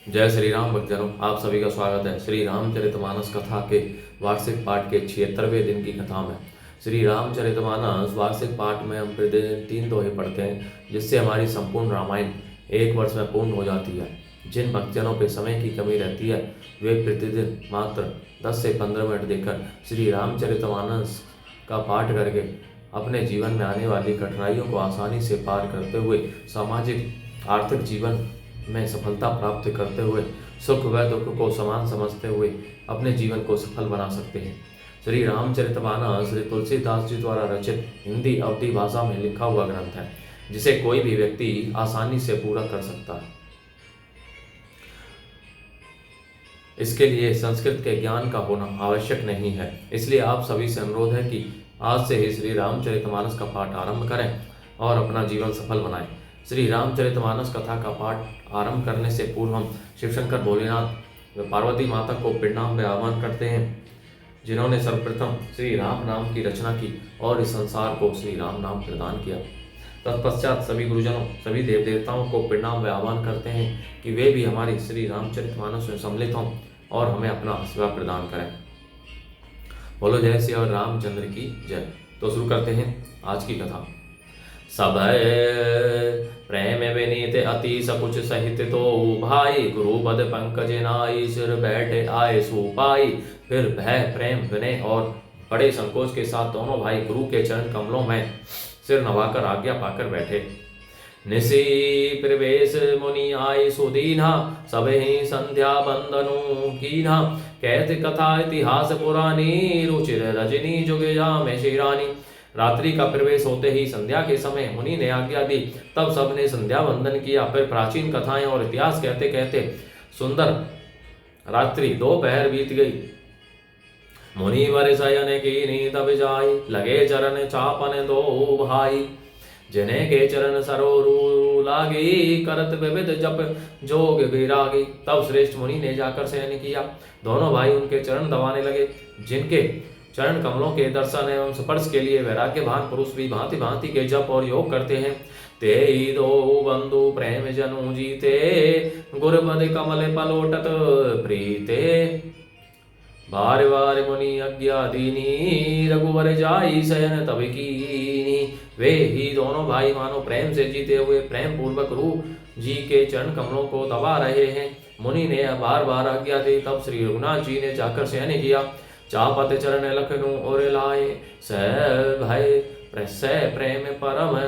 जय श्री राम भक्तजनों, आप सभी का स्वागत है श्री रामचरितमानस कथा के वार्षिक पाठ के 76वें दिन की कथा में। श्री रामचरितमानस वार्षिक पाठ में हम प्रतिदिन 3 दोहे पढ़ते हैं, जिससे हमारी संपूर्ण रामायण एक वर्ष में पूर्ण हो जाती है। जिन भक्तजनों पे समय की कमी रहती है, वे प्रतिदिन मात्र 10 से 15 मिनट देकर श्री रामचरितमानस का पाठ करके अपने जीवन में आने वाली कठिनाइयों को आसानी से पार करते हुए सामाजिक आर्थिक जीवन में सफलता प्राप्त करते हुए सुख व दुख को समान समझते हुए अपने जीवन को सफल बना सकते हैं। श्री रामचरितमानस श्री तुलसीदास जी द्वारा रचित हिंदी अवधी भाषा में लिखा हुआ ग्रंथ है, जिसे कोई भी व्यक्ति आसानी से पूरा कर सकता है। इसके लिए संस्कृत के ज्ञान का होना आवश्यक नहीं है। इसलिए आप सभी से अनुरोध है कि आज से ही श्री रामचरितमानस का पाठ आरंभ करें और अपना जीवन सफल बनाएं। श्री रामचरितमानस कथा का पाठ आरंभ करने से पूर्व हम शिवशंकर भोलेनाथ व पार्वती माता को प्रणाम व आह्वान करते हैं, जिन्होंने सर्वप्रथम श्री राम नाम की रचना की और इस संसार को श्री राम नाम प्रदान किया। तत्पश्चात सभी गुरुजनों, सभी देव देवताओं को प्रणाम व आह्वान करते हैं कि वे भी हमारी श्री रामचरितमानस में सम्मिलित हों और हमें अपना आशीर्वाद प्रदान करें। बोलो जय श्री और रामचंद्र की जय। तो शुरू करते हैं आज की कथा। सब प्रेम विनीत अति सकुच सहित तो भाई, गुरु पद पंकज नाई सिर बैठे आए सुपाई। फिर भय प्रेम विनय और बड़े संकोच के साथ दोनों भाई गुरु के चरण कमलों में सिर नवाकर आज्ञा पाकर बैठे। निसी प्रवेश मुनि आए सुदीना, सब ही संध्या बंदनु कीना। कहते कथा इतिहास पुरानी, रुचिर रजनी जुग में शिरानी। रात्रि का प्रवेश होते ही संध्या के समय मुनि ने आज्ञा दी। तब सबने संध्या वंदन किया। फिर प्राचीन कथाएं और इतिहास कहते कहते सुंदर रात्रि दोपहर बीत गई। मुनि वर शयन कीनी तब जाई, लगे चरण चापन दो भाई। जिन्हें के चरण सरोरु लागी, करत विविध जप जोग विरागी। तब श्रेष्ठ मुनि ने जाकर शयन किया। दोनों भाई उनके चरण दबाने लगे। जिनके चरण कमलों के दर्शन एवं स्पर्श के लिए वैराग्यवान पुरुष भी भांति भांति के जप और योग करते हैं। ते ही दो बंधु प्रेम जनु जीते, गुरपद कमल पलोटत प्रीते। बार बार मुनि आज्ञा दीनी, रघुवर जाई शयन तब कीनी। वे ही दोनों भाई मानो प्रेम से जीते हुए प्रेम पूर्वक गुरु जी के चरण कमलों को दबा रहे हैं। मुनि ने बार बार आज्ञा दी। तब श्री रघुनाथ जी ने जाकर शयन किया। चापत चरण लखनु और लाए, सह भय प्रेम परम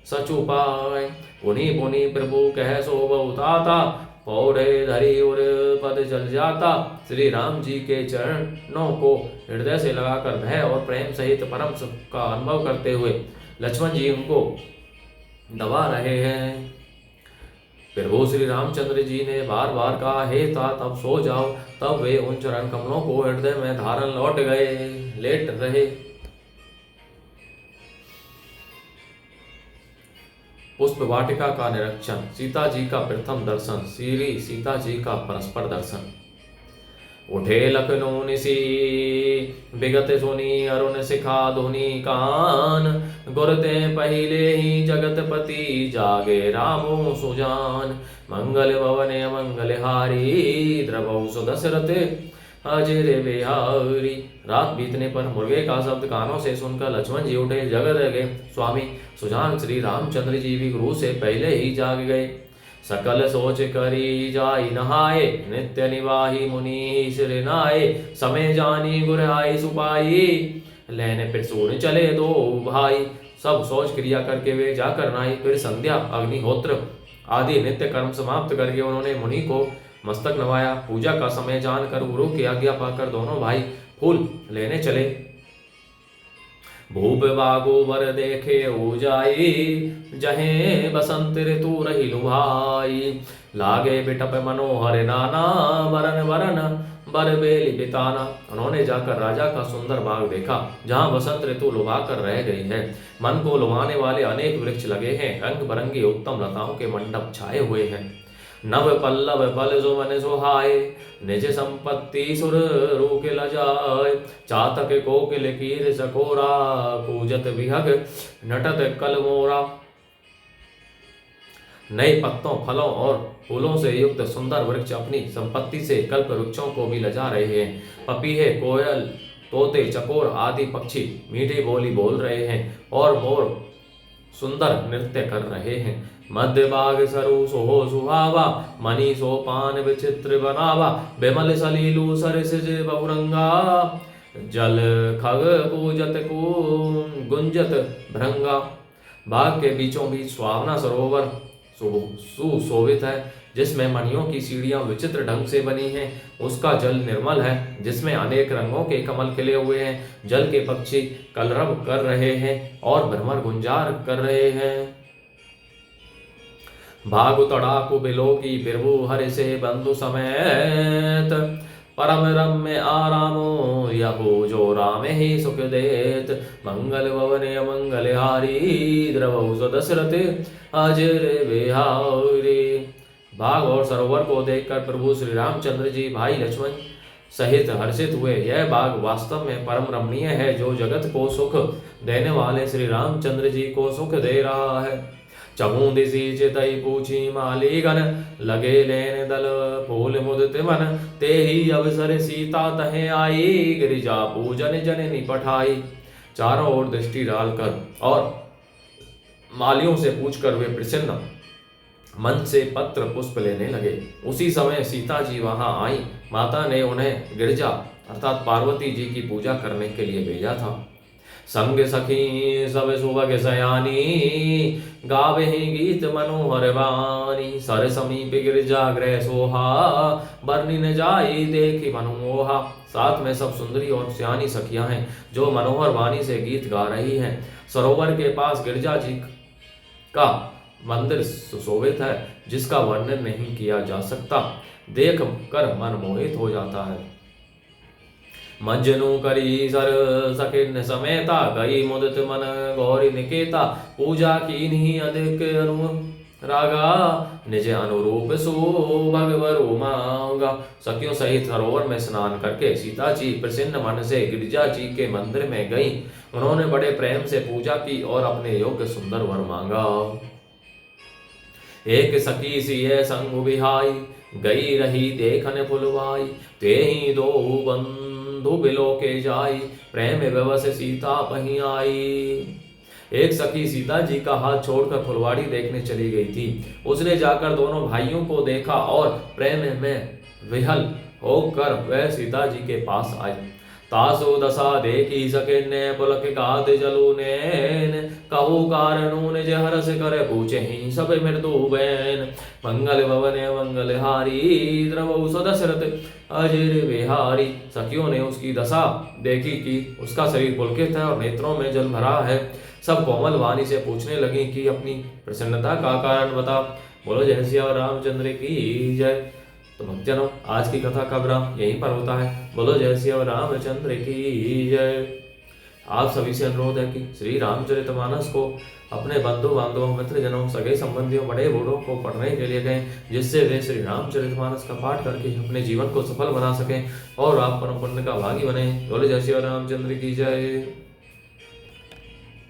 सचु पाए। पुनि पुनि प्रभु कह सो बहुताता, पौड़े धरी और पद जल जाता। श्री राम जी के चरणों को हृदय से लगाकर भय और प्रेम सहित परम सुख का अनुभव करते हुए लक्ष्मण जी उनको दबा रहे हैं। प्रभु श्री रामचंद्र जी ने बार बार कहा, हे ता तब सो जाओ। तब वे उन चरण कमलों को हृदय में धारण लौट गए, लेट रहे। पुष्प वाटिका का निरीक्षण, सीता जी का प्रथम दर्शन, श्री सीता जी का परस्पर दर्शन। उठे लखनऊ निसी विगत सुनी, अरुण शिखा धुनि कान। गुरते पहिले ही जगतपति, जागे रामो सुजान। मंगल भवन मंगल हारी, द्रवौ सुदशरथ अजय बिहारी। रात बीतने पर मुर्गे का शब्द कानों से सुनकर लक्ष्मण जी उठे। जगत गए स्वामी सुजान श्री रामचंद्र जी भी गुरु से पहले ही जाग गए। सकल सोच करी जाई नहाए, नित्य निवाही मुनि सिर नाए। समय जानी गुर आई सुपाई, लेने फिर सोने चले दो भाई। सब सोच क्रिया करके वे जाकर नहाई। फिर संध्या अग्निहोत्र आदि नित्य कर्म समाप्त करके उन्होंने मुनि को मस्तक नवाया। पूजा का समय जानकर गुरु की आज्ञा पाकर दोनों भाई फूल लेने चले। भूप बागो वर देखे जाई, जहे बसंत ऋतु रही लुभाई। लागे बिटप मनोहर नाना, वरन वरन बर बेली बिताना। उन्होंने जाकर राजा का सुंदर बाग देखा, जहाँ बसंत ऋतु लुभा कर रह गई है। मन को लुभाने वाले अनेक वृक्ष लगे हैं। रंग बिरंगी उत्तम लताओं के मंडप छाए हुए हैं। नव पल्लव फल सुमन सुहाए, निज संपत्ति सुर रूक लजाए। चातक कोकिल कीर सकोरा, कूजत विहग नटत कल मोरा। नए पत्तों, फलों और फूलों से युक्त सुंदर वृक्ष अपनी संपत्ति से कल्प वृक्षों को भी लजा रहे हैं। पपीहे, कोयल, तोते, चकोर आदि पक्षी मीठी बोली बोल रहे हैं और मोर सुंदर नृत्य कर रहे हैं। मध्य बाग सरु सोहो सुहावा, मणि सोपान विचित्र बनावा, बिमल सलीलु सरिसिज बहुरंगा, जल खग पूजत को गुंजत भृंगा। बाग के बीचों बीच सुहावना सरोवर सुशोभित है, जिसमें मणियों की सीढ़ियां विचित्र ढंग से बनी हैं। उसका जल निर्मल है, जिसमें अनेक रंगों के कमल खिले हुए हैं। जल के पक्षी कलरव कर रहे हैं और भ्रमर गुंजार कर रहे हैं। भागु तड़ाकु बिलो की बिरबु हरि से बंधु समेत, परम रम्य आरामो यहो जो राम ही सुख देत। मंगल भवने मंगल हारी, द्रवौ दशरथ अजर बिहारी। बाग और सरोवर को देखकर प्रभु श्री रामचंद्र जी भाई लक्ष्मण सहित हर्षित हुए। यह बाग वास्तव में परम रमणीय है, जो जगत को सुख देने वाले श्री रामचंद्र जी को सुख दे रहा है। चमुंदिसी चितई पूछी मालीगण, लगे लेन दल फूल मुदित मन। ते ही अवसर सीता तहे आई, गिरिजा पूजन जननी पठाई। चारों ओर दृष्टि डालकर और मालियों से पूछकर वे प्रसन्न मन से पत्र पुष्प लेने लगे। उसी समय सीता जी वहां आई। माता ने उन्हें गिरिजा अर्थात पार्वती जी की पूजा करने के लिए भेजा था। संग सखी सब सुभग सयानी, गावे गीत मनोहर वाणी। सर समीप गिरिजा गृह सोहा, बरनी न जाई देखी मनमोहा। साथ में सब सुंदरी और सयानी सखियां हैं, जो मनोहर वाणी से गीत गा रही हैं। सरोवर के पास गिरिजा जी का मंदिर सुशोभित है, जिसका वर्णन नहीं किया जा सकता। देख कर मन मोहित हो जाता है। मज्जनु करी सर सकिन समेता, गई मुदित मन गौरी निकेता। पूजा कीन्ही अधिक अनुरागा, निज अनुरूप सो भगवरु मांगा। सखियों सहित सरोवर में स्नान करके सीता जी प्रसन्न मन से गिरिजा जी के मंदिर में गई। उन्होंने बड़े प्रेम से पूजा की और अपने योग्य सुंदर वर मांगा। एक सखी सिय संग बिहाई, गई रही देखन फुलवाई। ते ही दो बंधु बिलो के जाई, प्रेम व्यवस सीता पही आई। एक सखी सीता जी का हाथ छोड़कर फुलवाड़ी देखने चली गई थी। उसने जाकर दोनों भाइयों को देखा और प्रेम में विहल होकर वह सीता जी के पास आई। तासु दशा देखी सकिन्ने, पुलक गाद जलु नैन। कहु कारणु निज हरस कर पूछे ही सब मृदु बैन। मंगल भवन मंगल हारी, द्रवौ दशरथ अजर बिहारी। सखियों ने उसकी दशा देखी कि उसका शरीर पुलकित है और नेत्रों में जल भरा है। सब कोमल वाणी से पूछने लगी कि अपनी प्रसन्नता का कारण बता। बोलो जय श्री रामचंद्र की जय। तो भक्तजनों, आज की कथा का विराम यहीं पर होता है। बोलो जय श्री रामचंद्र की जय। आप सभी से अनुरोध है कि श्री रामचरितमानस को अपने बंधु बांधवों, मित्रजनों, सगे संबंधियों, बड़े बूढ़ों को पढ़ने के लिए कहें, जिससे वे श्री रामचरितमानस का पाठ करके अपने जीवन को सफल बना सकें और आप परम पुण्य का भागी बने। बोलो जय श्री रामचंद्र की जय।